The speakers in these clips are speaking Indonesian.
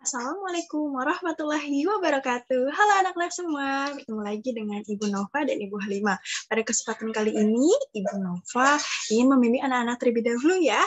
Assalamualaikum warahmatullahi wabarakatuh. Halo anak-anak semua, bertemu lagi dengan Ibu Nova dan Ibu Halimah. Pada kesempatan kali ini, Ibu Nova ingin membimbing anak-anak terlebih dahulu ya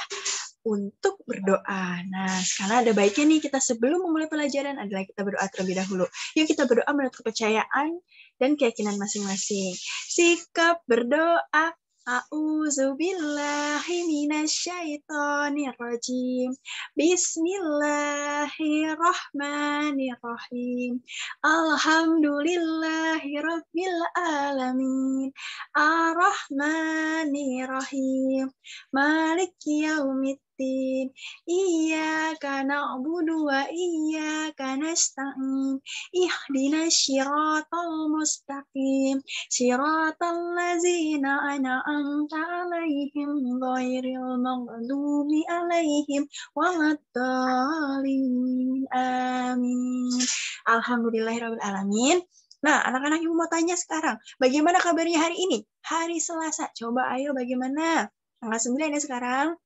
untuk berdoa. Nah, sekarang ada baiknya nih kita sebelum memulai pelajaran adalah kita berdoa terlebih dahulu. Yuk kita berdoa menurut kepercayaan dan keyakinan masing-masing. Sikap berdoa. A'udzubillahi minasyaitonirrajim. Bismillahirrahmanirrahim. Alhamdulillahirabbil alamin. Ar-Rahmanirrahim. Maliki yaumiddin. Iyyaka na'budu wa iyyaka nasta'in. Ihdinas syiratal mustaqim. Syiratal ladzina an'amta 'alaihim ghairil maghdubi 'alaihim waladdallin. Amin. Alhamdulillahirabbil alamin. Nah, anak-anak Ibu mau tanya sekarang, bagaimana kabarnya hari ini? Hari Selasa. Coba ayo bagaimana? Tanggal 9 ya sekarang.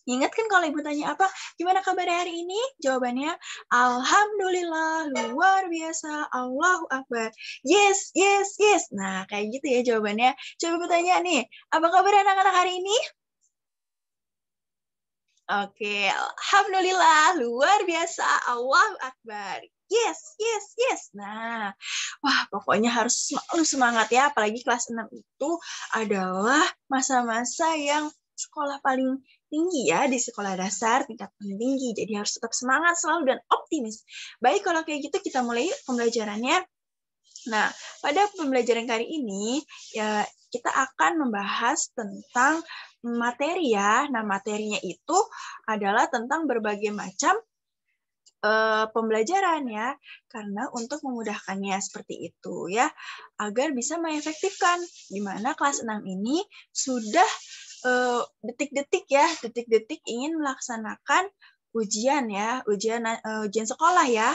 Ingat kan kalau Ibu tanya apa? Gimana kabar hari ini? Jawabannya, Alhamdulillah, luar biasa, Allahu Akbar. Yes, yes, yes. Nah, kayak gitu ya jawabannya. Coba Ibu tanya nih, apa kabar anak-anak hari ini? Oke, Alhamdulillah, luar biasa, Allahu Akbar. Yes, yes, yes. Nah, wah pokoknya harus selalu semangat ya, apalagi kelas 6 itu adalah masa-masa yang sekolah paling tinggi ya, di sekolah dasar tingkat paling tinggi. Jadi harus tetap semangat selalu dan optimis. Baik, kalau kayak gitu kita mulai pembelajarannya. Nah, pada pembelajaran kali ini ya kita akan membahas tentang materi ya. Nah, materinya itu adalah tentang berbagai macam pembelajaran ya, karena untuk memudahkannya seperti itu ya, agar bisa mengefektifkan, di mana kelas 6 ini sudah detik-detik ya, detik-detik ingin melaksanakan ujian ya, ujian sekolah ya,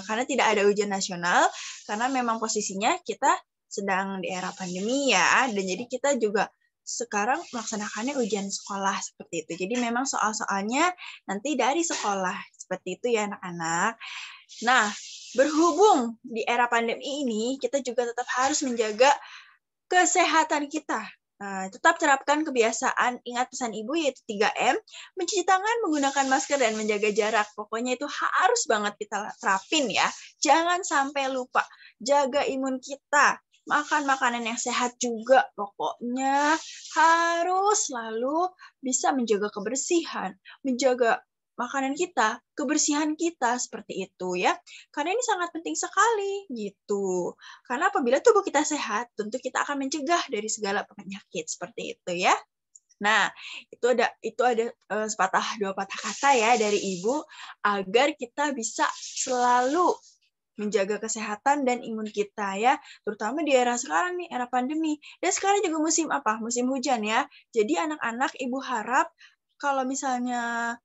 karena tidak ada ujian nasional, karena memang posisinya kita sedang di era pandemi ya, dan jadi kita juga sekarang melaksanakannya ujian sekolah seperti itu. Jadi memang soal-soalnya nanti dari sekolah seperti itu ya anak-anak. Nah, berhubung di era pandemi ini kita juga tetap harus menjaga kesehatan kita. Nah, tetap terapkan kebiasaan, ingat pesan ibu yaitu 3M, mencuci tangan, menggunakan masker, dan menjaga jarak. Pokoknya itu harus banget kita terapin ya. Jangan sampai lupa. Jaga imun kita. Makan makanan yang sehat juga. Pokoknya harus selalu bisa menjaga kebersihan, menjaga makanan kita, kebersihan kita seperti itu ya. Karena ini sangat penting sekali gitu. Karena apabila tubuh kita sehat, tentu kita akan mencegah dari segala penyakit seperti itu ya. Nah, itu ada dua patah kata ya dari Ibu agar kita bisa selalu menjaga kesehatan dan imun kita ya, terutama di era sekarang nih, era pandemi. Dan sekarang juga musim apa? Musim hujan ya. Jadi anak-anak Ibu harap kalau misalnya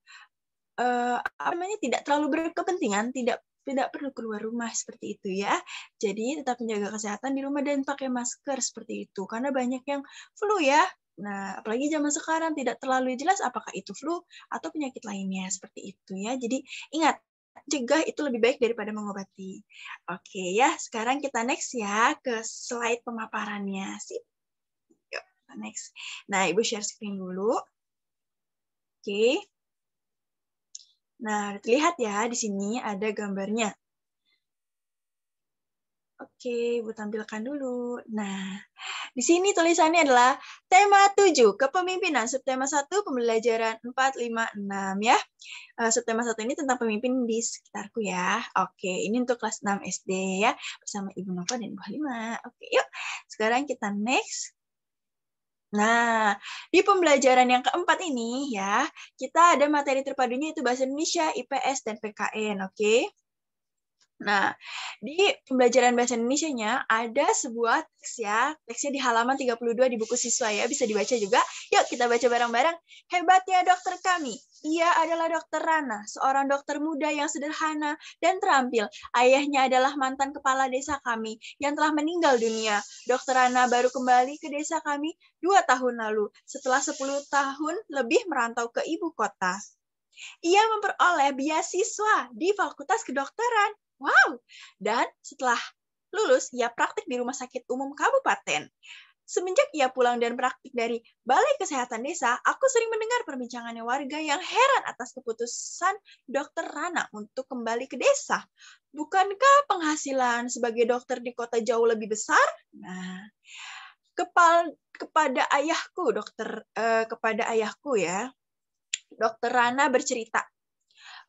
tidak terlalu berkepentingan, tidak perlu keluar rumah seperti itu ya. Jadi tetap menjaga kesehatan di rumah dan pakai masker seperti itu. Karena banyak yang flu ya. Nah, apalagi zaman sekarang tidak terlalu jelas apakah itu flu atau penyakit lainnya seperti itu ya. Jadi ingat, cegah itu lebih baik daripada mengobati. Oke ya, sekarang kita next ya ke slide pemaparannya. Sip. Yuk, next. Nah, Ibu share screen dulu. Oke. Nah, lihat ya, di sini ada gambarnya. Oke, Ibu tampilkan dulu. Nah, di sini tulisannya adalah tema 7, kepemimpinan. Subtema 1, pembelajaran 4, 5, 6 ya. Subtema 1 ini tentang pemimpin di sekitarku ya. Oke, ini untuk kelas 6 SD ya, bersama Ibu Nova dan Ibu Halimah. Oke, yuk. Sekarang kita next. Nah, di pembelajaran yang keempat ini ya, kita ada materi terpadunya itu Bahasa Indonesia, IPS, dan PKN, oke? Nah, di pembelajaran Bahasa Indonesianya ada sebuah teks ya, teksnya di halaman 32 di buku siswa ya, bisa dibaca juga. Yuk kita baca bareng-bareng. Hebatnya dokter kami. Ia adalah dokter Rana, seorang dokter muda yang sederhana dan terampil. Ayahnya adalah mantan kepala desa kami yang telah meninggal dunia. Dokter Rana baru kembali ke desa kami 2 tahun lalu, setelah 10 tahun lebih merantau ke ibu kota. Ia memperoleh beasiswa di Fakultas Kedokteran. Wow! Dan setelah lulus, ia praktik di Rumah Sakit Umum Kabupaten. Semenjak ia pulang dan praktik dari Balai Kesehatan Desa, aku sering mendengar perbincangannya warga yang heran atas keputusan Dokter Rana untuk kembali ke desa. Bukankah penghasilan sebagai dokter di kota jauh lebih besar? Nah, kepada ayahku ya, Dokter Rana bercerita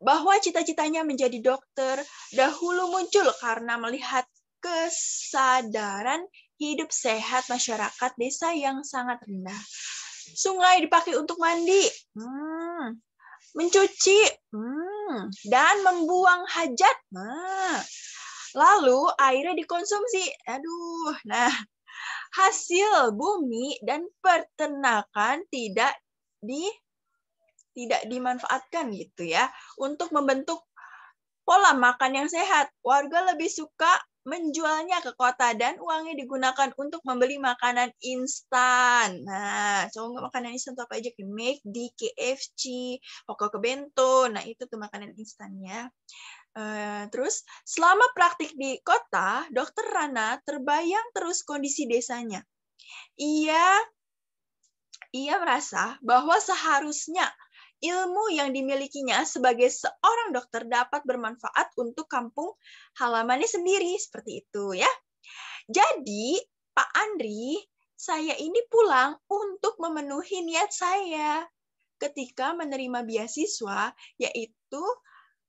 bahwa cita-citanya menjadi dokter dahulu muncul karena melihat kesadaran hidup sehat masyarakat desa yang sangat rendah. Sungai dipakai untuk mandi, mencuci, dan membuang hajat. Lalu airnya dikonsumsi. Nah, hasil bumi dan peternakan tidak dimanfaatkan gitu ya untuk membentuk pola makan yang sehat. Warga lebih suka menjualnya ke kota dan uangnya digunakan untuk membeli makanan instan. Nah, coba makanan instan itu apa aja? McD, KFC, Hoka Bento. Nah, itu tuh makanan instannya. Terus, selama praktik di kota, Dokter Rana terbayang terus kondisi desanya. Ia merasa bahwa seharusnya ilmu yang dimilikinya sebagai seorang dokter dapat bermanfaat untuk kampung halamannya sendiri. Seperti itu ya. Jadi, Pak Andri, saya ini pulang untuk memenuhi niat saya ketika menerima beasiswa, yaitu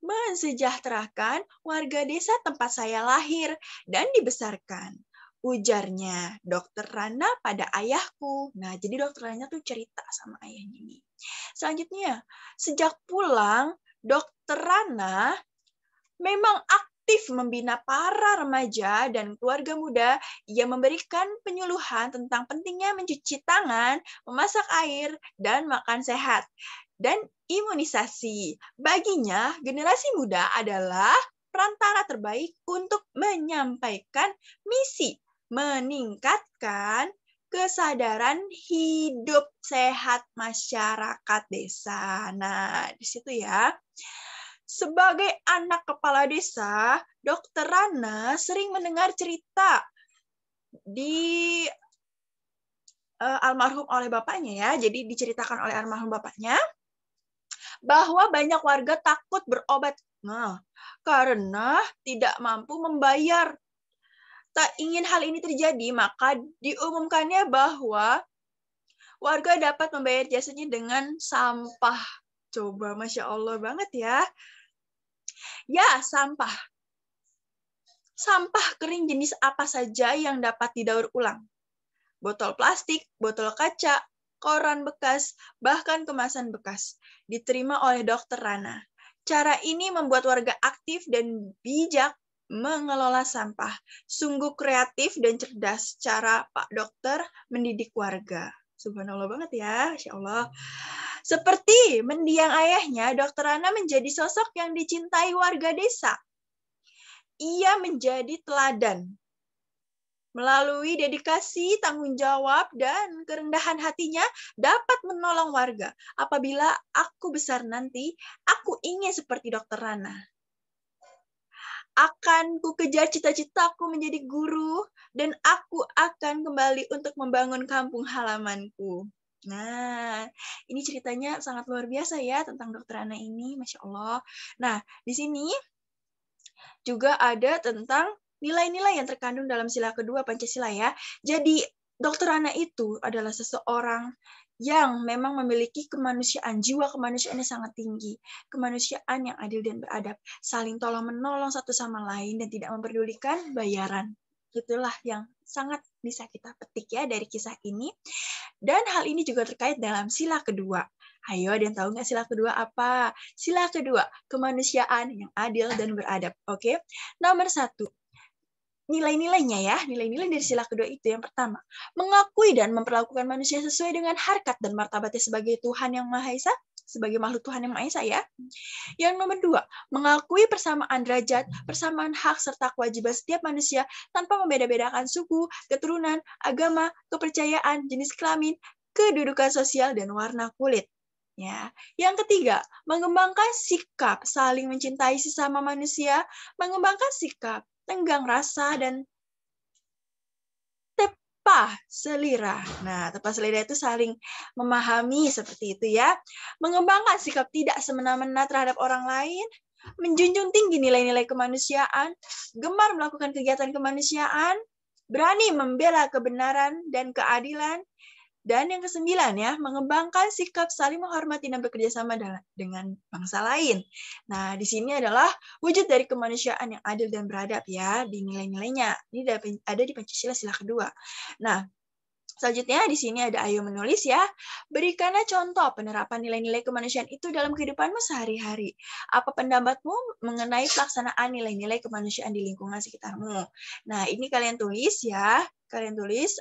mensejahterakan warga desa tempat saya lahir dan dibesarkan. Ujarnya Dokter Rana pada ayahku. Nah, jadi Dokter Rana tuh cerita sama ayahnya ini. Selanjutnya, sejak pulang, Dokter Rana memang aktif membina para remaja dan keluarga muda. Ia memberikan penyuluhan tentang pentingnya mencuci tangan, memasak air, dan makan sehat. Dan imunisasi. Baginya, generasi muda adalah perantara terbaik untuk menyampaikan misi meningkatkan kesadaran hidup sehat masyarakat desa. Nah, di situ ya. Sebagai anak kepala desa, Dokter Rana sering mendengar cerita di almarhum oleh bapaknya ya. Jadi diceritakan oleh almarhum bapaknya bahwa banyak warga takut berobat. Nah, karena tidak mampu membayar. Tak ingin hal ini terjadi, maka diumumkannya bahwa warga dapat membayar jasanya dengan sampah. Coba, Masya Allah banget ya. Ya, sampah. Sampah kering jenis apa saja yang dapat didaur ulang. Botol plastik, botol kaca, koran bekas, bahkan kemasan bekas. Diterima oleh Dokter Rana. Cara ini membuat warga aktif dan bijak mengelola sampah. Sungguh kreatif dan cerdas cara Pak Dokter mendidik warga. Subhanallah banget ya, Masya Allah. Seperti mendiang ayahnya, Dokter Rana menjadi sosok yang dicintai warga desa. Ia menjadi teladan. Melalui dedikasi, tanggung jawab, dan kerendahan hatinya dapat menolong warga. Apabila aku besar nanti, aku ingin seperti Dokter Rana. Akan ku kejar cita-citaku menjadi guru, dan aku akan kembali untuk membangun kampung halamanku. Nah, ini ceritanya sangat luar biasa ya tentang Dokter Rana ini, Masya Allah. Nah, di sini juga ada tentang nilai-nilai yang terkandung dalam sila kedua Pancasila ya. Jadi, Dokter Rana itu adalah seseorang yang memang memiliki kemanusiaan, jiwa kemanusiaannya sangat tinggi, kemanusiaan yang adil dan beradab, saling tolong-menolong satu sama lain dan tidak memperdulikan bayaran. Itulah yang sangat bisa kita petik ya dari kisah ini. Dan hal ini juga terkait dalam sila kedua. Ayo, ada yang tahu nggak sila kedua apa? Sila kedua, kemanusiaan yang adil dan beradab. Oke, nomor 1. Nilai-nilainya ya, nilai-nilai dari sila kedua itu yang pertama, mengakui dan memperlakukan manusia sesuai dengan harkat dan martabatnya sebagai Tuhan yang Maha Esa, sebagai makhluk Tuhan yang Maha Esa ya. Yang nomor 2, mengakui persamaan derajat, persamaan hak serta kewajiban setiap manusia tanpa membeda-bedakan suku, keturunan, agama, kepercayaan, jenis kelamin, kedudukan sosial dan warna kulit. Ya. Yang ketiga, mengembangkan sikap saling mencintai sesama manusia, mengembangkan sikap tenggang rasa dan tepa selira. Nah, tepa selira itu saling memahami seperti itu ya. Mengembangkan sikap tidak semena-mena terhadap orang lain, menjunjung tinggi nilai-nilai kemanusiaan, gemar melakukan kegiatan kemanusiaan, berani membela kebenaran dan keadilan, dan yang kesembilan ya, mengembangkan sikap saling menghormati dan bekerja sama dengan bangsa lain. Nah, di sini adalah wujud dari kemanusiaan yang adil dan beradab ya, di nilai-nilainya. Ini ada di Pancasila sila kedua. Nah, selanjutnya di sini ada ayo menulis ya. Berikanlah contoh penerapan nilai-nilai kemanusiaan itu dalam kehidupanmu sehari-hari. Apa pendapatmu mengenai pelaksanaan nilai-nilai kemanusiaan di lingkungan sekitarmu? Nah, ini kalian tulis ya. Kalian tulis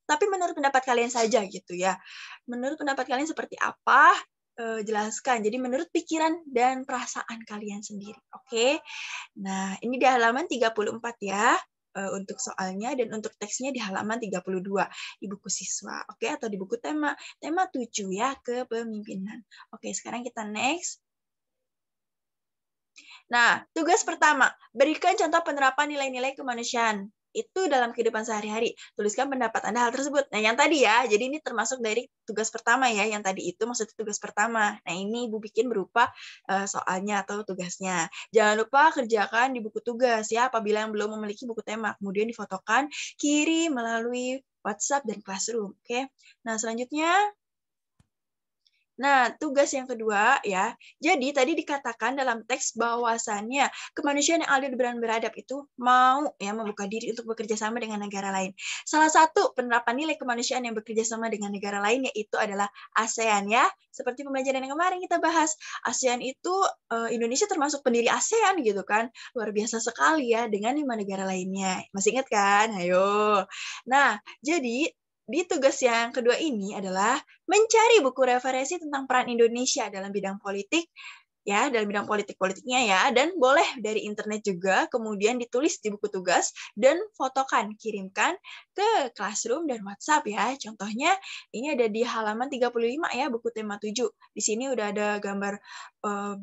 tapi menurut pendapat kalian saja gitu ya. Menurut pendapat kalian seperti apa? Jelaskan. Jadi menurut pikiran dan perasaan kalian sendiri. Oke. Nah, ini di halaman 34 ya. Untuk soalnya dan untuk teksnya di halaman 32 di buku siswa. Oke, atau di buku tema 7 ya, kepemimpinan. Oke, sekarang kita next. Nah, tugas pertama, berikan contoh penerapan nilai-nilai kemanusiaan. Itu dalam kehidupan sehari-hari. Tuliskan pendapat Anda hal tersebut. Nah, yang tadi ya, jadi ini termasuk dari tugas pertama ya, yang tadi itu maksudnya tugas pertama. Nah, ini Ibu bikin berupa soalnya atau tugasnya. Jangan lupa kerjakan di buku tugas ya, apabila yang belum memiliki buku tema. Kemudian difotokan, kirim melalui WhatsApp dan Classroom. Oke. Nah, selanjutnya nah, tugas yang kedua ya. Jadi tadi dikatakan dalam teks bahwasannya kemanusiaan yang adil dan beradab itu mau ya membuka diri untuk bekerja sama dengan negara lain. Salah satu penerapan nilai kemanusiaan yang bekerja sama dengan negara lain yaitu adalah ASEAN ya. Seperti pembelajaran yang kemarin kita bahas, ASEAN itu Indonesia termasuk pendiri ASEAN gitu kan. Luar biasa sekali ya dengan 5 negara lainnya. Masih ingat kan? Ayo. Nah, jadi di tugas yang kedua ini adalah mencari buku referensi tentang peran Indonesia dalam bidang politik, ya, dalam bidang politik-politiknya ya, dan boleh dari internet juga, kemudian ditulis di buku tugas, dan fotokan, kirimkan ke Classroom dan WhatsApp ya. Contohnya, ini ada di halaman 35 ya, buku tema 7. Di sini udah ada gambar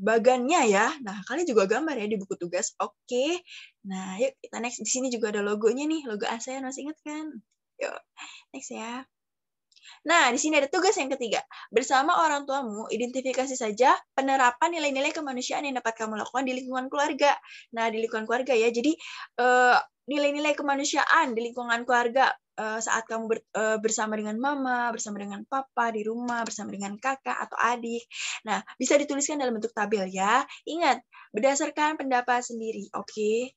bagannya ya. Nah, kalian juga gambar ya di buku tugas. Oke. Nah, yuk kita next. Di sini juga ada logonya nih, logo ASEAN, masih ingat kan? Yuk, next ya. Nah, di sini ada tugas yang ketiga. Bersama orang tuamu, identifikasi saja penerapan nilai-nilai kemanusiaan yang dapat kamu lakukan di lingkungan keluarga. Nah, di lingkungan keluarga ya. Jadi, nilai-nilai kemanusiaan di lingkungan keluarga saat kamu bersama dengan mama, bersama dengan papa, di rumah, bersama dengan kakak atau adik. Nah, bisa dituliskan dalam bentuk tabel ya. Ingat, berdasarkan pendapat sendiri, oke?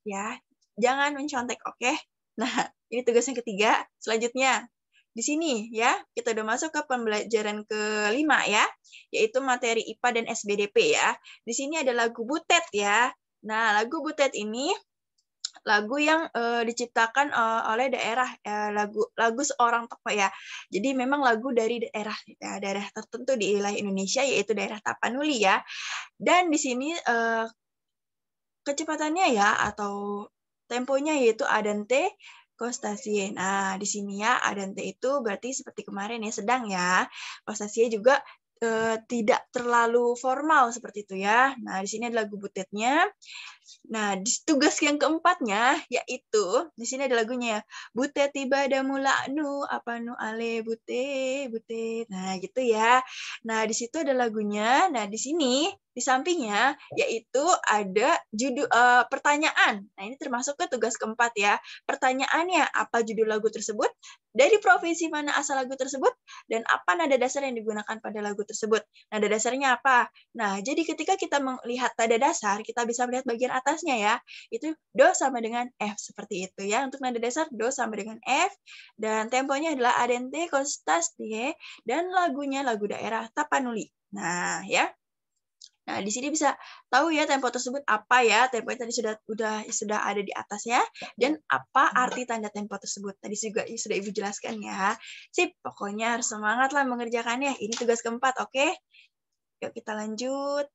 Ya, jangan mencontek, oke? Nah, ini tugas yang ketiga. Selanjutnya, di sini ya, kita udah masuk ke pembelajaran kelima ya, yaitu materi IPA dan SBDP ya. Di sini ada lagu Butet ya. Nah, lagu Butet ini lagu yang diciptakan oleh daerah lagu seorang tokoh ya. Jadi memang lagu dari daerah ya, daerah tertentu di wilayah Indonesia yaitu daerah Tapanuli ya. Dan di sini kecepatannya ya atau temponya yaitu Adante Kostasie. Nah, di sini ya Adante itu berarti seperti kemarin ya sedang ya. Kostasie juga tidak terlalu formal seperti itu ya. Nah, di sini ada lagu butetnya. Nah, di tugas yang keempatnya yaitu di sini ada lagunya ya. Butet tiba da mula nu apa nu ale bute bute. Nah, gitu ya. Nah, di situ ada lagunya. Nah, di sini di sampingnya yaitu ada judul pertanyaan. Nah, ini termasuk ke tugas keempat ya. Pertanyaannya apa judul lagu tersebut? Dari provinsi mana asal lagu tersebut? Dan apa nada dasar yang digunakan pada lagu tersebut? Nada dasarnya apa? Nah, jadi ketika kita melihat nada dasar, kita bisa melihat bagian atasnya ya. Itu do sama dengan F seperti itu ya. Untuk nada dasar do sama dengan F dan temponya adalah Adente Kostasie dan lagunya lagu daerah Tapanuli. Nah, ya. Nah, di sini bisa tahu ya tempo tersebut apa ya. Temponya tadi sudah ada di atasnya dan apa arti tanda tempo tersebut. Tadi juga sudah Ibu jelaskan ya. Sip, pokoknya harus semangat lah mengerjakannya. Ini tugas keempat, oke? Yuk kita lanjut.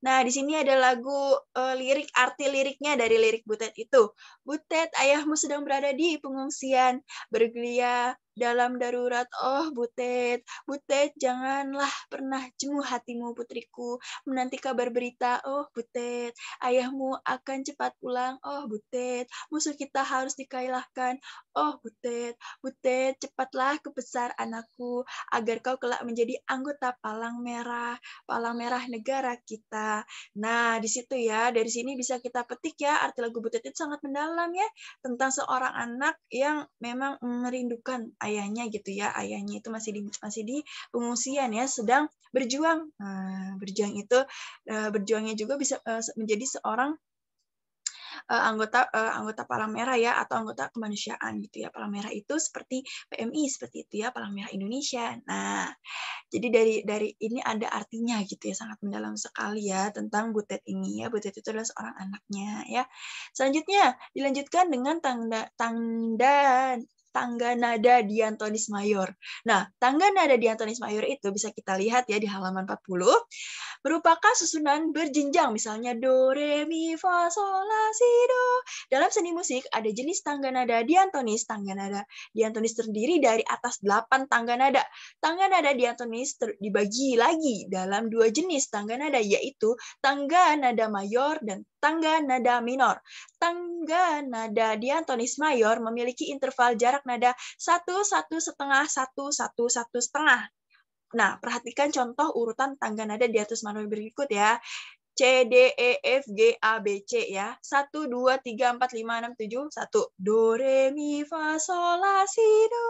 Nah, di sini ada lagu lirik, arti liriknya dari lirik Butet itu. Butet, ayahmu sedang berada di pengungsian, bergelia dalam darurat. Oh Butet, Butet janganlah pernah jemu hatimu putriku, menanti kabar berita. Oh Butet, ayahmu akan cepat pulang. Oh Butet, musuh kita harus dikalahkan. Oh Butet, Butet cepatlah ke besar anakku, agar kau kelak menjadi anggota Palang Merah negara kita. Nah, di situ ya, dari sini bisa kita petik ya, arti lagu Butet itu sangat mendalam ya, tentang seorang anak yang memang merindukan ayahnya gitu ya. Ayahnya itu masih di pengungsian ya, sedang berjuang. Nah, berjuangnya juga bisa menjadi seorang anggota Palang Merah ya, atau anggota kemanusiaan gitu ya. Palang Merah itu seperti PMI seperti itu ya, Palang Merah Indonesia. Nah, jadi dari ini ada artinya gitu ya, sangat mendalam sekali ya tentang Butet ini ya. Butet itu adalah seorang anaknya ya. Selanjutnya dilanjutkan dengan tangga nada diatonis mayor. Nah, tangga nada diatonis mayor itu bisa kita lihat ya di halaman 40, merupakan susunan berjenjang, misalnya do, re, mi, fa, sol, la, si, do. Dalam seni musik ada jenis tangga nada diatonis. Tangga nada diatonis terdiri dari atas 8 tangga nada. Tangga nada diatonis dibagi lagi dalam 2 jenis tangga nada, yaitu tangga nada mayor dan tangga nada minor. Tangga nada diatonis mayor memiliki interval jarak nada 1, 1,5, 1, 1, 1,5. Nah, perhatikan contoh urutan tangga nada di atas manual berikut ya. C, D, E, F, G, A, B, C ya. 1, 2, 3, 4, 5, 6, 7, 1. Do, re, mi, fa, sol, la, si, do.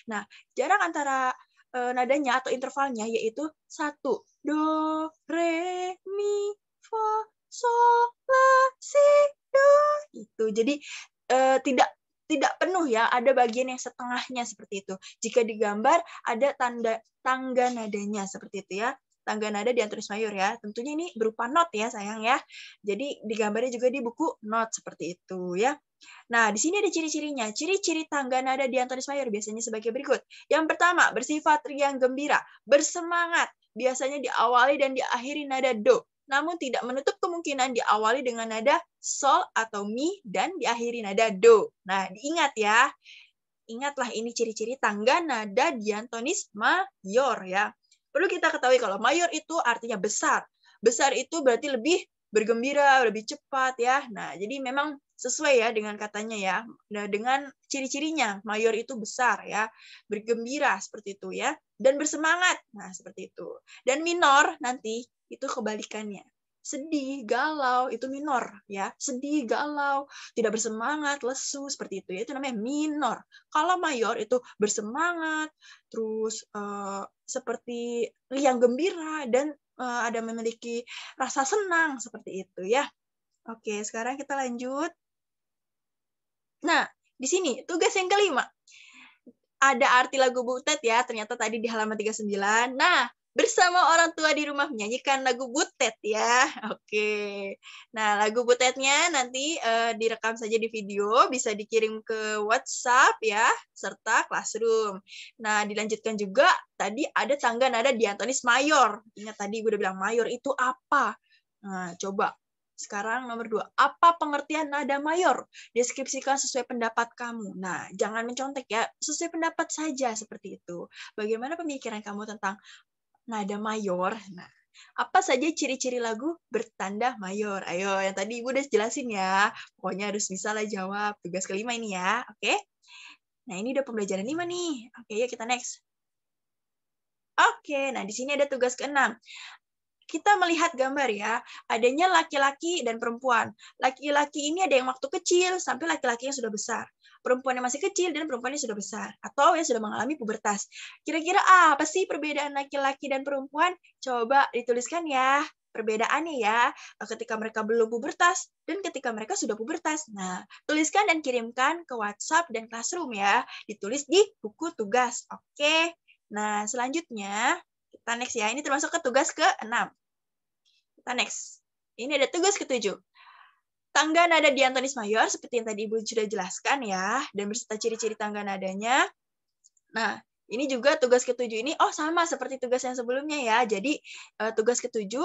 Nah, jarak antara nadanya atau intervalnya yaitu 1. Do, re, mi, fa, sol, la, si, do. Itu. Jadi tidak penuh ya, ada bagian yang setengahnya seperti itu. Jika digambar ada tangga nadanya seperti itu ya. Tangga nada diatonis mayor ya. Tentunya ini berupa not ya sayang ya. Jadi digambarnya juga di buku not seperti itu ya. Nah, di sini ada ciri-cirinya. Ciri-ciri tangga nada diatonis mayor biasanya sebagai berikut. Yang pertama, bersifat riang gembira, bersemangat. Biasanya diawali dan diakhiri nada do. Namun tidak menutup kemungkinan diawali dengan nada sol atau mi dan diakhiri nada do. Nah, diingat ya. Ingatlah ini ciri-ciri tangga nada diatonis mayor ya. Perlu kita ketahui kalau mayor itu artinya besar. Besar itu berarti lebih bergembira, lebih cepat ya. Nah, jadi memang sesuai ya dengan katanya ya. Nah, dengan ciri-cirinya, mayor itu besar ya, bergembira seperti itu ya, dan bersemangat. Nah, seperti itu. Dan minor nanti itu kebalikannya. Sedih, galau, itu minor ya. Sedih, galau, tidak bersemangat, lesu seperti itu ya. Itu namanya minor. Kalau mayor itu bersemangat, terus seperti riang gembira dan ada memiliki rasa senang seperti itu ya. Oke, sekarang kita lanjut. Nah, di sini tugas yang kelima. Ada arti lagu Butet ya, ternyata tadi di halaman 39. Nah, bersama orang tua di rumah menyanyikan lagu Butet ya. Oke. Nah, lagu Butetnya nanti direkam saja di video, bisa dikirim ke WhatsApp ya, serta Classroom. Nah, dilanjutkan juga tadi ada tangga nada diatonis mayor. Ingat tadi gue udah bilang mayor itu apa? Nah, coba. Sekarang nomor 2. Apa pengertian nada mayor? Deskripsikan sesuai pendapat kamu. Nah, jangan mencontek ya. Sesuai pendapat saja seperti itu. Bagaimana pemikiran kamu tentang nada mayor? Nah, apa saja ciri-ciri lagu bertanda mayor? Ayo, yang tadi Ibu udah jelasin ya. Pokoknya harus bisa lah jawab. Tugas kelima ini ya. Oke? Nah, ini udah pembelajaran 5 nih. Oke, yuk kita next. Oke, nah di sini ada tugas ke-6. Kita melihat gambar ya, adanya laki-laki dan perempuan. Laki-laki ini ada yang waktu kecil sampai laki-laki yang sudah besar. Perempuan yang masih kecil dan perempuan yang sudah besar. Atau yang sudah mengalami pubertas. Kira-kira apa sih perbedaan laki-laki dan perempuan? Coba dituliskan ya perbedaannya ya. Ketika mereka belum pubertas dan ketika mereka sudah pubertas. Nah, tuliskan dan kirimkan ke WhatsApp dan Classroom ya. Ditulis di buku tugas. Oke. Nah, selanjutnya kita next ya. Ini termasuk ke tugas ke-6. Kita next. Ini ada tugas ke-7. Tangga nada diatonis mayor, seperti yang tadi Ibu sudah jelaskan ya, dan beserta ciri-ciri tangga nadanya. Nah, ini juga tugas ke-7 ini, sama seperti tugas yang sebelumnya ya. Jadi, tugas ke-7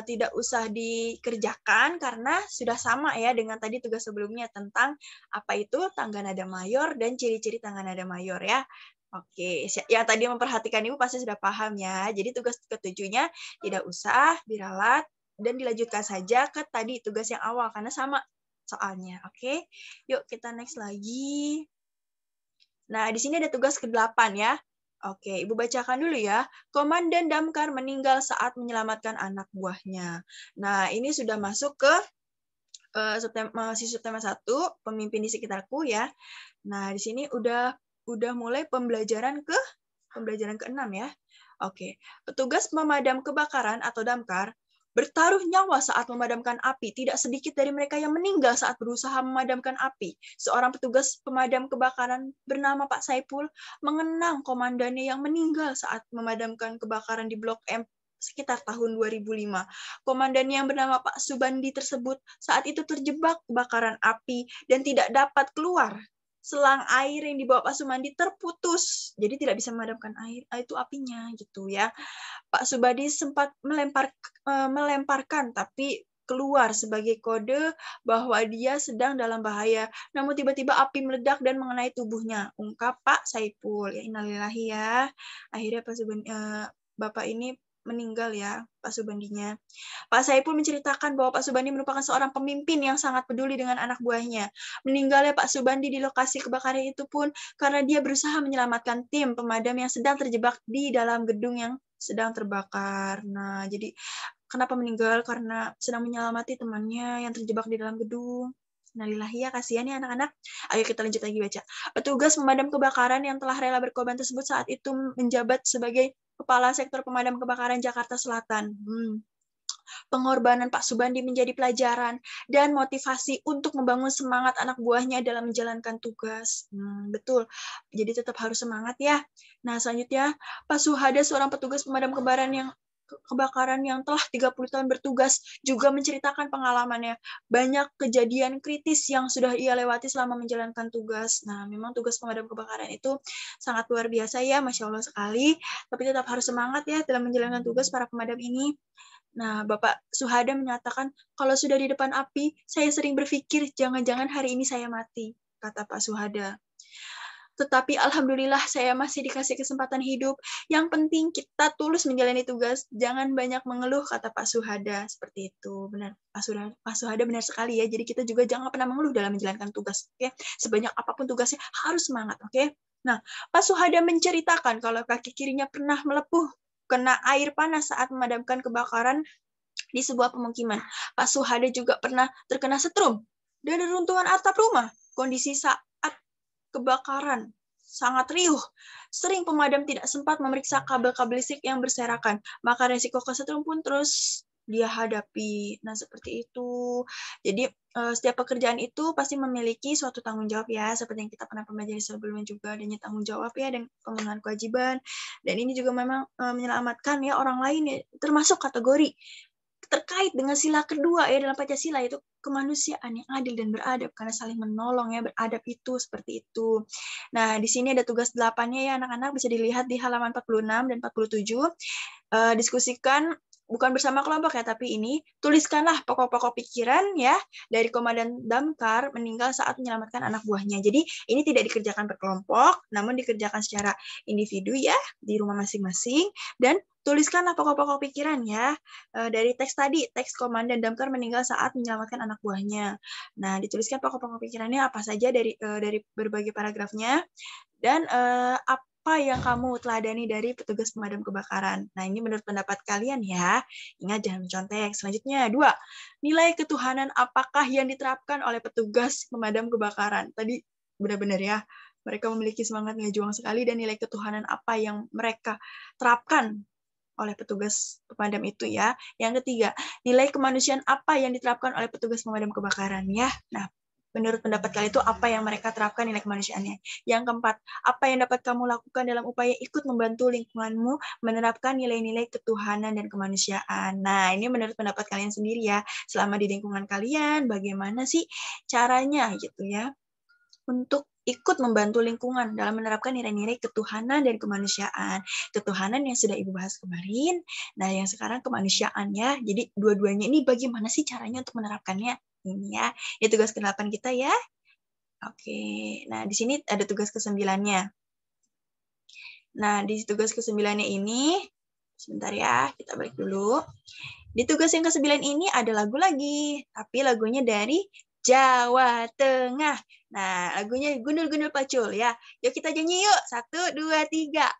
tidak usah dikerjakan karena sudah sama ya dengan tadi tugas sebelumnya tentang apa itu tangga nada mayor dan ciri-ciri tangga nada mayor ya. Oke, yang tadi memperhatikan Ibu pasti sudah paham ya. Jadi tugas ketujuhnya tidak usah diralat dan dilanjutkan saja ke tadi tugas yang awal karena sama soalnya. Oke, yuk kita next lagi. Nah, di sini ada tugas ke-8 ya. Oke, Ibu bacakan dulu ya. Komandan Damkar meninggal saat menyelamatkan anak buahnya. Nah, ini sudah masuk ke mahasiswa tema 1, pemimpin di sekitarku ya. Nah, di sini udah mulai pembelajaran ke-6 ya. Oke, petugas pemadam kebakaran atau damkar bertaruh nyawa saat memadamkan api. Tidak sedikit dari mereka yang meninggal saat berusaha memadamkan api. Seorang petugas pemadam kebakaran bernama Pak Saipul mengenang komandannya yang meninggal saat memadamkan kebakaran di Blok M sekitar tahun 2005. Komandannya yang bernama Pak Subandi tersebut saat itu terjebak kebakaran api dan tidak dapat keluar. Selang air yang dibawa Pak Sumandi terputus, jadi tidak bisa memadamkan itu apinya gitu ya. Pak Subadi sempat melemparkan tapi keluar sebagai kode bahwa dia sedang dalam bahaya. Namun tiba-tiba api meledak dan mengenai tubuhnya. Ungkap Pak Saipul. Ya innalillahi ya. Akhirnya Bapak ini meninggal ya, Pak Subandinya. Pak Saipul menceritakan bahwa Pak Subandi merupakan seorang pemimpin yang sangat peduli dengan anak buahnya. Meninggalnya Pak Subandi di lokasi kebakaran itu pun karena dia berusaha menyelamatkan tim pemadam yang sedang terjebak di dalam gedung yang sedang terbakar. Nah, jadi kenapa meninggal? Karena sedang menyelamati temannya yang terjebak di dalam gedung. Innalillahi ya, kasihan ya anak-anak. Ayo kita lanjut lagi baca. Petugas pemadam kebakaran yang telah rela berkorban tersebut saat itu menjabat sebagai Kepala Sektor Pemadam Kebakaran Jakarta Selatan. Pengorbanan Pak Subandi menjadi pelajaran dan motivasi untuk membangun semangat anak buahnya dalam menjalankan tugas. Betul, jadi tetap harus semangat ya. Nah, selanjutnya, Pak Suhada, seorang petugas pemadam kebakaran yang telah 30 tahun bertugas, juga menceritakan pengalamannya. Banyak kejadian kritis yang sudah ia lewati selama menjalankan tugas. Nah, memang tugas pemadam kebakaran itu sangat luar biasa ya, Masya Allah sekali. Tapi tetap harus semangat ya dalam menjalankan tugas para pemadam ini. Nah, Bapak Suhada menyatakan, kalau sudah di depan api, saya sering berpikir, jangan-jangan hari ini saya mati, kata Pak Suhada. Tetapi Alhamdulillah saya masih dikasih kesempatan hidup. Yang penting kita tulus menjalani tugas, jangan banyak mengeluh, kata Pak Suhada. Seperti itu, benar. Pak Suhada benar sekali ya, jadi kita juga jangan pernah mengeluh dalam menjalankan tugas. Oke? Sebanyak apapun tugasnya, harus semangat. Oke? Nah, Pak Suhada menceritakan kalau kaki kirinya pernah melepuh kena air panas saat memadamkan kebakaran di sebuah pemukiman. Pak Suhada juga pernah terkena setrum dan reruntuhan atap rumah. Kondisi saat kebakaran sangat riuh. Sering pemadam tidak sempat memeriksa kabel-kabel listrik yang berserakan, maka resiko kesetrum pun terus dia hadapi. Nah, seperti itu. Jadi, setiap pekerjaan itu pasti memiliki suatu tanggung jawab ya, seperti yang kita pernah pelajari sebelumnya juga, adanya tanggung jawab ya, dan pemenuhan kewajiban. Dan ini juga memang menyelamatkan ya orang lain ya, termasuk kategori terkait dengan sila kedua ya dalam Pancasila, itu kemanusiaan yang adil dan beradab karena saling menolong ya, beradab itu seperti itu. Nah, di sini ada tugas 8-nya ya anak-anak, bisa dilihat di halaman 46 dan 47. Diskusikan bukan bersama kelompok ya, tapi ini tuliskanlah pokok-pokok pikiran ya dari Komandan Damkar meninggal saat menyelamatkan anak buahnya. Jadi ini tidak dikerjakan berkelompok, namun dikerjakan secara individu ya di rumah masing-masing, dan tuliskanlah pokok-pokok pikiran ya dari teks tadi, teks Komandan Damkar meninggal saat menyelamatkan anak buahnya. Nah, dituliskan pokok-pokok pikirannya apa saja dari berbagai paragrafnya, dan apa yang kamu teladani dari petugas pemadam kebakaran. Nah, ini menurut pendapat kalian ya. Ingat jangan mencontek. Selanjutnya, 2. Nilai ketuhanan apakah yang diterapkan oleh petugas pemadam kebakaran? Tadi benar-benar ya, mereka memiliki semangat ngejuang sekali, dan nilai ketuhanan apa yang mereka terapkan oleh petugas pemadam itu ya. Yang ketiga, nilai kemanusiaan apa yang diterapkan oleh petugas pemadam kebakaran ya. Nah, menurut pendapat kalian itu apa yang mereka terapkan nilai kemanusiaannya. Yang keempat, apa yang dapat kamu lakukan dalam upaya ikut membantu lingkunganmu menerapkan nilai-nilai ketuhanan dan kemanusiaan. Nah, ini menurut pendapat kalian sendiri ya. Selama di lingkungan kalian, bagaimana sih caranya gitu ya untuk ikut membantu lingkungan dalam menerapkan nilai-nilai ketuhanan dan kemanusiaan. Ketuhanan yang sudah Ibu bahas kemarin, nah yang sekarang kemanusiaan ya. Jadi dua-duanya ini bagaimana sih caranya untuk menerapkannya? Ini ya, ini tugas ke-8 kita ya. Oke, nah di sini ada tugas ke-9-nya. Nah, di tugas ke-9 ini, sebentar ya, kita balik dulu. Di tugas yang ke-9 ini ada lagu lagi, tapi lagunya dari Jawa Tengah. Nah, lagunya Gundul-Gundul Pacul ya. Yuk kita nyanyi yuk. 1, 2, 3.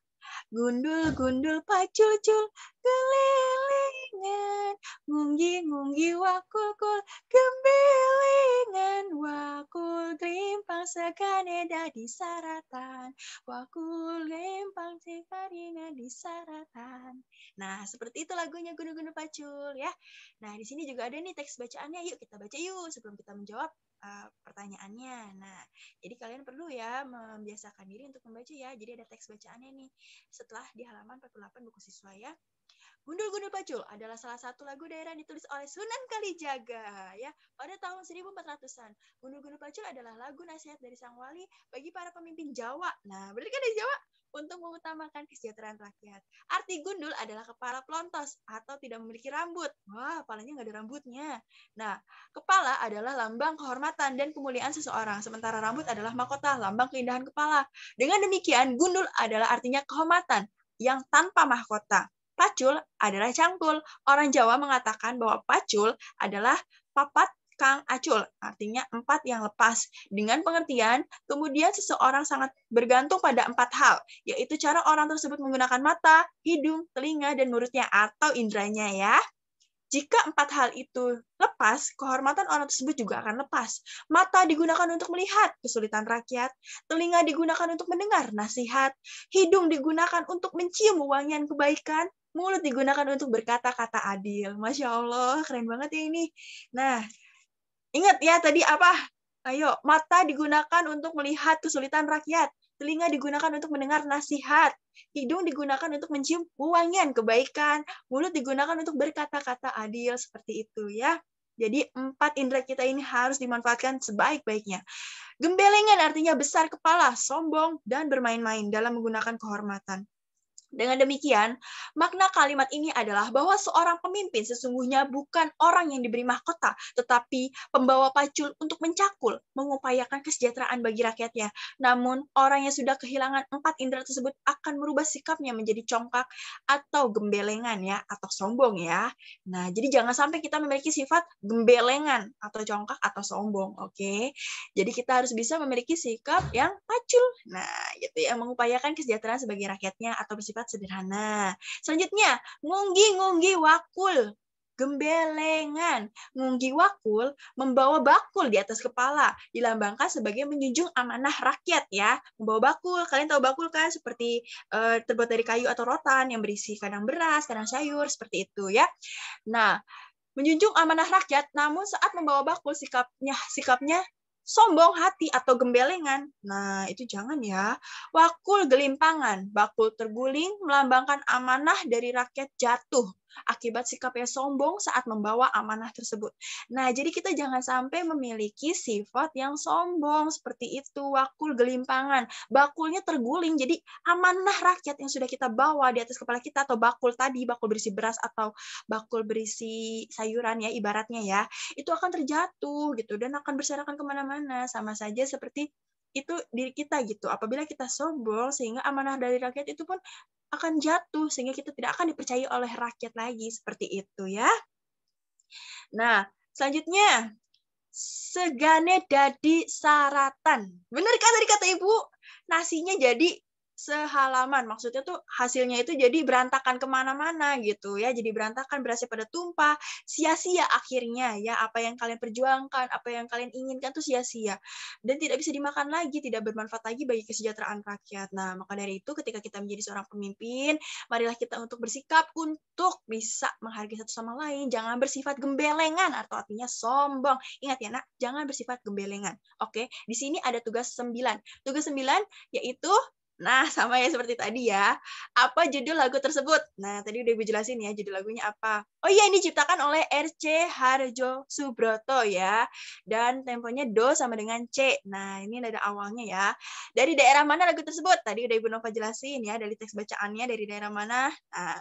Gundul-gundul pacul-cul, gelelengan, ngunggi-ngunggi wakul-kul, gembelengan, wakul gelimpang sekaneda di saratan, wakul gelimpang sekaneda di saratan. Nah, seperti itu lagunya Gundul-Gundul Pacul ya. Nah, di sini juga ada nih teks bacaannya. Yuk kita baca yuk sebelum kita menjawab pertanyaannya. Nah, jadi kalian perlu ya membiasakan diri untuk membaca ya. Jadi ada teks bacaannya nih. Setelah di halaman 48 buku siswa ya. Gundul-Gundul Pacul adalah salah satu lagu daerah yang ditulis oleh Sunan Kalijaga ya pada tahun 1400-an. Gundul-Gundul Pacul adalah lagu nasihat dari sang wali bagi para pemimpin Jawa. Nah, berarti kan dari Jawa untuk mengutamakan kesejahteraan rakyat. Arti gundul adalah kepala pelontos atau tidak memiliki rambut. Wah, kepalanya nggak ada rambutnya. Nah, kepala adalah lambang kehormatan dan kemuliaan seseorang, sementara rambut adalah mahkota, lambang keindahan kepala. Dengan demikian, gundul adalah artinya kehormatan yang tanpa mahkota. Pacul adalah cangkul. Orang Jawa mengatakan bahwa pacul adalah papat kang acul, artinya 4 yang lepas. Dengan pengertian, kemudian seseorang sangat bergantung pada 4 hal, yaitu cara orang tersebut menggunakan mata, hidung, telinga, dan mulutnya atau indranya ya. Jika 4 hal itu lepas, kehormatan orang tersebut juga akan lepas. Mata digunakan untuk melihat kesulitan rakyat, telinga digunakan untuk mendengar nasihat, hidung digunakan untuk mencium wangian kebaikan, mulut digunakan untuk berkata-kata adil. Masya Allah, keren banget ya ini. Nah, ingat ya tadi apa? Ayo, mata digunakan untuk melihat kesulitan rakyat, telinga digunakan untuk mendengar nasihat, hidung digunakan untuk mencium wangian kebaikan, mulut digunakan untuk berkata-kata adil, seperti itu ya. Jadi 4 indera kita ini harus dimanfaatkan sebaik-baiknya. Gembelengan artinya besar kepala, sombong, dan bermain-main dalam menggunakan kehormatan. Dengan demikian, makna kalimat ini adalah bahwa seorang pemimpin sesungguhnya bukan orang yang diberi mahkota, tetapi pembawa pacul untuk mencakul, mengupayakan kesejahteraan bagi rakyatnya. Namun, orang yang sudah kehilangan 4 indera tersebut akan merubah sikapnya menjadi congkak atau gembelengan ya, atau sombong ya. Nah, jadi jangan sampai kita memiliki sifat gembelengan atau congkak atau sombong, oke? Jadi kita harus bisa memiliki sikap yang pacul. Nah, gitu ya, mengupayakan kesejahteraan sebagai rakyatnya atau bersifat sederhana. Selanjutnya, ngunggi-ngunggi wakul. Gembelengan. Ngunggi wakul membawa bakul di atas kepala, dilambangkan sebagai menjunjung amanah rakyat ya. Membawa bakul, kalian tahu bakul kan, seperti terbuat dari kayu atau rotan yang berisi kadang beras, kadang sayur, seperti itu ya. Nah, menjunjung amanah rakyat, namun saat membawa bakul sikapnya sombong hati atau gembelengan. Nah, itu jangan ya. Wakul gelimpangan, bakul terguling melambangkan amanah dari rakyat jatuh akibat sikapnya sombong saat membawa amanah tersebut. Nah, jadi kita jangan sampai memiliki sifat yang sombong seperti itu. Wakul gelimpangan, bakulnya terguling, jadi amanah rakyat yang sudah kita bawa di atas kepala kita, atau bakul tadi, bakul berisi beras atau bakul berisi sayuran ya, ibaratnya ya, itu akan terjatuh gitu dan akan berserakan kemana-mana. Sama saja seperti itu diri kita gitu. Apabila kita sombong, sehingga amanah dari rakyat itu pun akan jatuh, sehingga kita tidak akan dipercayai oleh rakyat lagi, seperti itu ya. Nah, selanjutnya, segane dadi saratan. Benar kan tadi kata Ibu? Nasinya jadi sehalaman, maksudnya tuh hasilnya itu jadi berantakan kemana-mana gitu ya, jadi berantakan, berasnya pada tumpah, sia-sia akhirnya ya, apa yang kalian perjuangkan, apa yang kalian inginkan tuh sia-sia dan tidak bisa dimakan lagi, tidak bermanfaat lagi bagi kesejahteraan rakyat. Nah, maka dari itu ketika kita menjadi seorang pemimpin, marilah kita untuk bersikap untuk bisa menghargai satu sama lain, jangan bersifat gembelengan atau artinya sombong. Ingat ya nak, jangan bersifat gembelengan. Oke, di sini ada tugas 9. Tugas 9 yaitu, nah, sama ya seperti tadi ya. Apa judul lagu tersebut? Nah, tadi udah Ibu jelasin ya judul lagunya apa. Oh iya, ini diciptakan oleh R.C. Harjo Subroto ya. Dan temponya Do sama dengan C. Nah, ini ada awalnya ya. Dari daerah mana lagu tersebut? Tadi udah Ibu Nova jelasin ya, dari teks bacaannya dari daerah mana. Nah,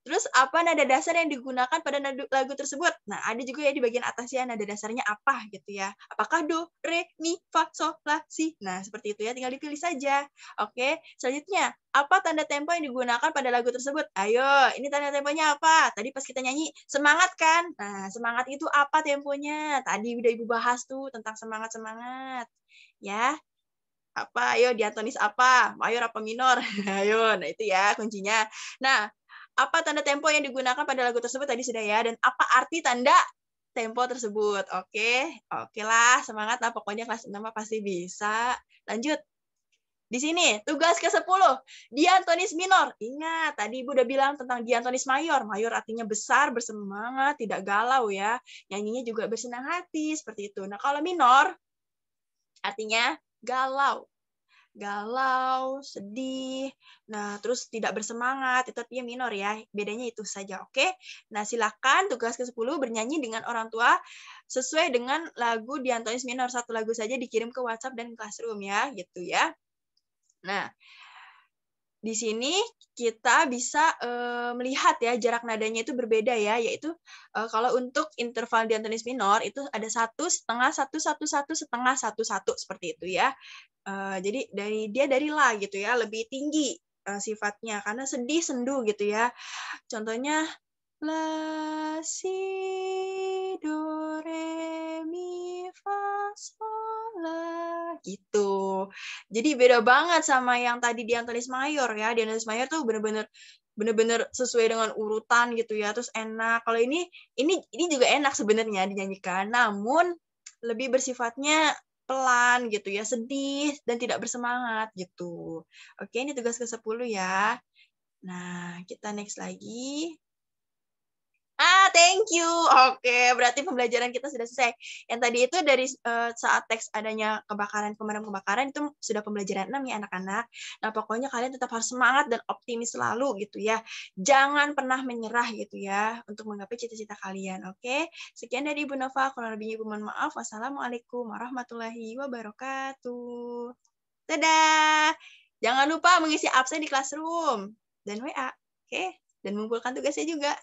Terus apa nada dasar yang digunakan pada lagu tersebut? Nah, ada juga ya di bagian atasnya nada dasarnya apa gitu ya. Apakah do, re, mi, fa, sol, la, si? Nah, seperti itu ya, tinggal dipilih saja. Oke, selanjutnya, apa tanda tempo yang digunakan pada lagu tersebut? Ayo, ini tanda temponya apa? Tadi pas kita nyanyi, semangat kan? Nah, semangat itu apa temponya? Tadi udah Ibu bahas tuh tentang semangat-semangat. Ya, apa? Ayo diatonis apa? Mayor apa minor? Ayo, nah itu ya kuncinya. Nah, apa tanda tempo yang digunakan pada lagu tersebut tadi sudah ya, dan apa arti tanda tempo tersebut? Oke, oke lah, semangat lah pokoknya kelas 6 pasti bisa. Lanjut. Di sini, tugas ke-10, diatonis minor. Ingat, tadi Ibu udah bilang tentang diatonis mayor. Mayor artinya besar, bersemangat, tidak galau ya. Nyanyinya juga bersenang hati, seperti itu. Nah, kalau minor, artinya galau. Galau, sedih, nah terus tidak bersemangat, itu artinya minor ya. Bedanya itu saja, oke? Nah, silakan tugas ke-10 bernyanyi dengan orang tua sesuai dengan lagu diatonis minor. Satu lagu saja dikirim ke WhatsApp dan Classroom ya, gitu ya. Nah, di sini kita bisa melihat ya jarak nadanya itu berbeda ya, yaitu kalau untuk interval diatonis minor itu ada 1,5, 1, 1, 1, setengah, 1, 1 seperti itu ya. Jadi dari la gitu ya, lebih tinggi sifatnya karena sedih, sendu gitu ya. Contohnya la, si, do, re, mi, fa, sol, la, gitu. Jadi beda banget sama yang tadi diatonis mayor ya. Diatonis mayor tuh bener-bener sesuai dengan urutan gitu ya, terus enak. Kalau ini juga enak sebenarnya dinyanyikan, namun lebih bersifatnya pelan gitu ya, sedih dan tidak bersemangat gitu. Oke, ini tugas ke-10 ya. Nah, kita next lagi. Thank you. Oke, berarti pembelajaran kita sudah selesai. Yang tadi itu dari saat teks adanya kebakaran, pemadam kebakaran itu sudah pembelajaran 6 ya anak-anak. Nah, pokoknya kalian tetap harus semangat dan optimis selalu gitu ya. Jangan pernah menyerah gitu ya untuk menggapai cita-cita kalian. Oke, sekian dari Ibu Nova. Kurang lebihnya Ibu mohon maaf. Wassalamualaikum warahmatullahi wabarakatuh. Dadah. Jangan lupa mengisi absen di Classroom dan WA. Oke, dan mengumpulkan tugasnya juga.